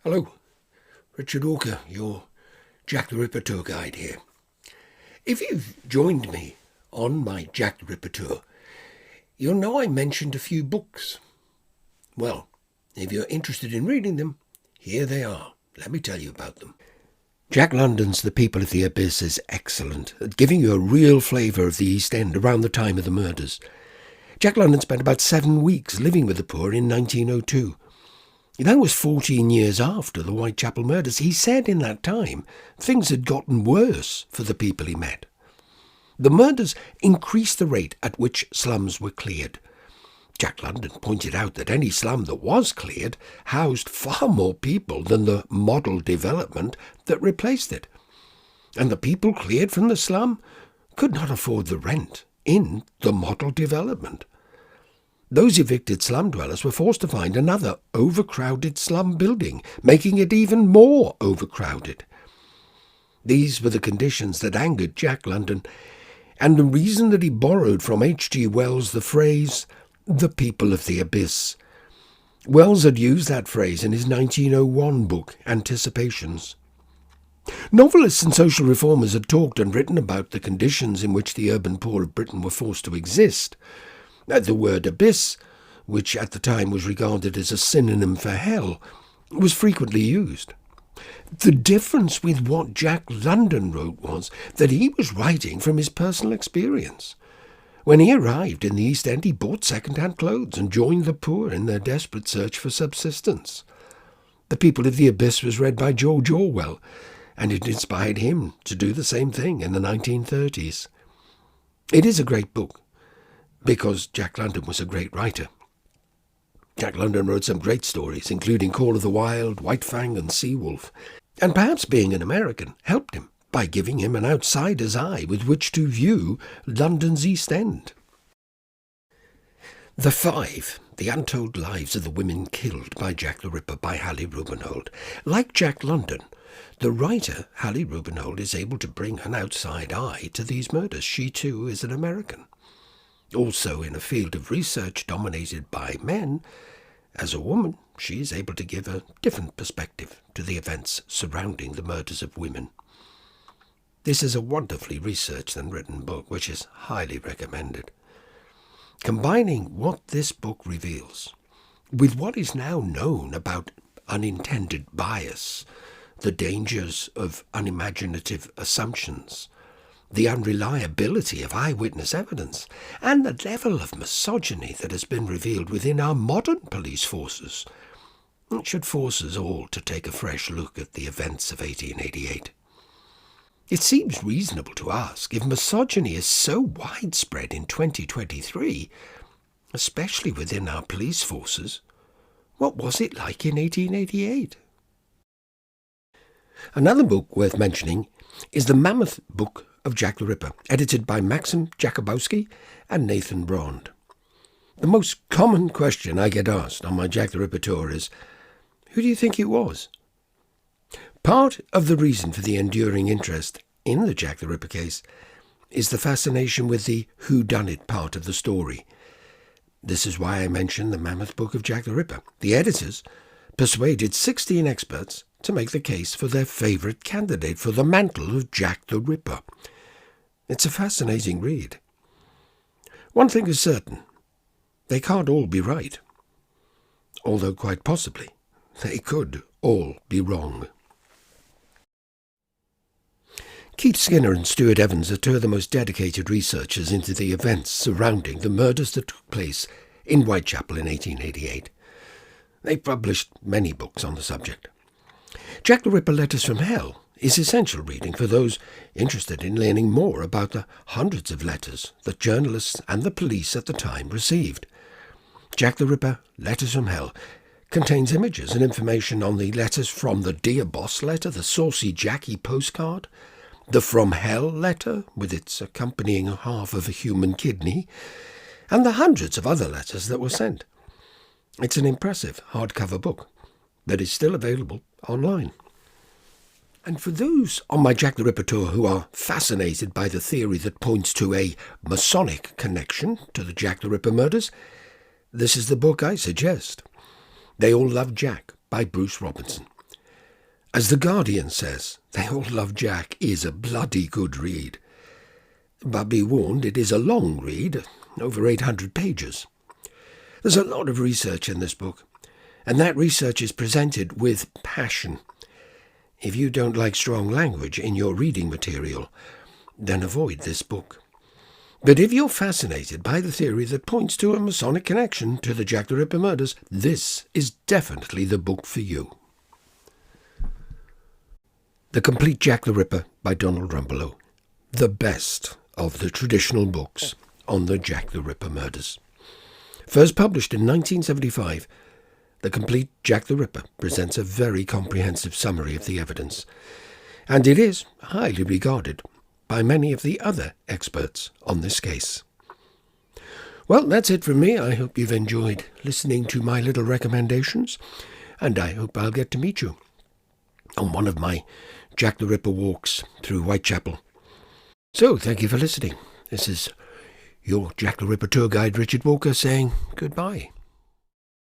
Hello, Richard Walker, your Jack the Ripper tour guide here. If you've joined me on my Jack the Ripper tour, you'll know I mentioned a few books. Well, if you're interested in reading them, here they are. Let me tell you about them. Jack London's The People of the Abyss is excellent at giving you a real flavour of the East End around the time of the murders. Jack London spent about 7 weeks living with the poor in 1902. That was 14 years after the Whitechapel murders. He said in that time things had gotten worse for the people he met. The murders increased the rate at which slums were cleared. Jack London pointed out that any slum that was cleared housed far more people than the model development that replaced it. And the people cleared from the slum could not afford the rent in the model development. Those evicted slum dwellers were forced to find another overcrowded slum building, making it even more overcrowded. These were the conditions that angered Jack London, and the reason that he borrowed from H.G. Wells the phrase, "the people of the abyss." Wells had used that phrase in his 1901 book, Anticipations. Novelists and social reformers had talked and written about the conditions in which the urban poor of Britain were forced to exist. The word abyss, which at the time was regarded as a synonym for hell, was frequently used. The difference with what Jack London wrote was that he was writing from his personal experience. When he arrived in the East End, he bought second-hand clothes and joined the poor in their desperate search for subsistence. The People of the Abyss was read by George Orwell, and it inspired him to do the same thing in the 1930s. It is a great book, because Jack London was a great writer. Jack London wrote some great stories, including Call of the Wild, White Fang and Seawolf, and perhaps being an American helped him by giving him an outsider's eye with which to view London's East End. The Five, The Untold Lives of the Women Killed by Jack the Ripper by Hallie Rubenhold. Like Jack London, the writer Hallie Rubenhold is able to bring an outside eye to these murders. She too is an American. Also in a field of research dominated by men, as a woman, she is able to give a different perspective to the events surrounding the murders of women. This is a wonderfully researched and written book, which is highly recommended. Combining what this book reveals with what is now known about unintended bias, the dangers of unimaginative assumptions, the unreliability of eyewitness evidence, and the level of misogyny that has been revealed within our modern police forces, it should force us all to take a fresh look at the events of 1888. It seems reasonable to ask, if misogyny is so widespread in 2023, especially within our police forces, what was it like in 1888? Another book worth mentioning is The Mammoth Book of Jack the Ripper, edited by Maxim Jakubowski and Nathan Brond. The most common question I get asked on my Jack the Ripper tour is, who do you think it was? Part of the reason for the enduring interest in the Jack the Ripper case is the fascination with the whodunit part of the story. This is why I mentioned The Mammoth Book of Jack the Ripper. The editors persuaded 16 experts to make the case for their favourite candidate for the mantle of Jack the Ripper. It's a fascinating read. One thing is certain, they can't all be right, although quite possibly they could all be wrong. Keith Skinner and Stuart Evans are two of the most dedicated researchers into the events surrounding the murders that took place in Whitechapel in 1888. They published many books on the subject. Jack the Ripper Letters from Hell is essential reading for those interested in learning more about the hundreds of letters that journalists and the police at the time received. Jack the Ripper Letters from Hell contains images and information on the letters from the Dear Boss letter, the Saucy Jackie postcard, the From Hell letter with its accompanying half of a human kidney, and the hundreds of other letters that were sent. It's an impressive hardcover book that is still available online. And for those on my Jack the Ripper tour who are fascinated by the theory that points to a Masonic connection to the Jack the Ripper murders, this is the book I suggest. They All Love Jack by Bruce Robinson. As The Guardian says, They All Love Jack is a bloody good read. But be warned, it is a long read, over 800 pages. There's a lot of research in this book, and that research is presented with passion. If you don't like strong language in your reading material, then avoid this book. But if you're fascinated by the theory that points to a Masonic connection to the Jack the Ripper murders, this is definitely the book for you. The Complete Jack the Ripper by Donald Rumbelow. The best of the traditional books on the Jack the Ripper murders. First published in 1975, The Complete Jack the Ripper presents a very comprehensive summary of the evidence, and it is highly regarded by many of the other experts on this case. Well, that's it from me. I hope you've enjoyed listening to my little recommendations, and I hope I'll get to meet you on one of my Jack the Ripper walks through Whitechapel. So, thank you for listening. This is your Jack the Ripper tour guide, Richard Walker, saying goodbye.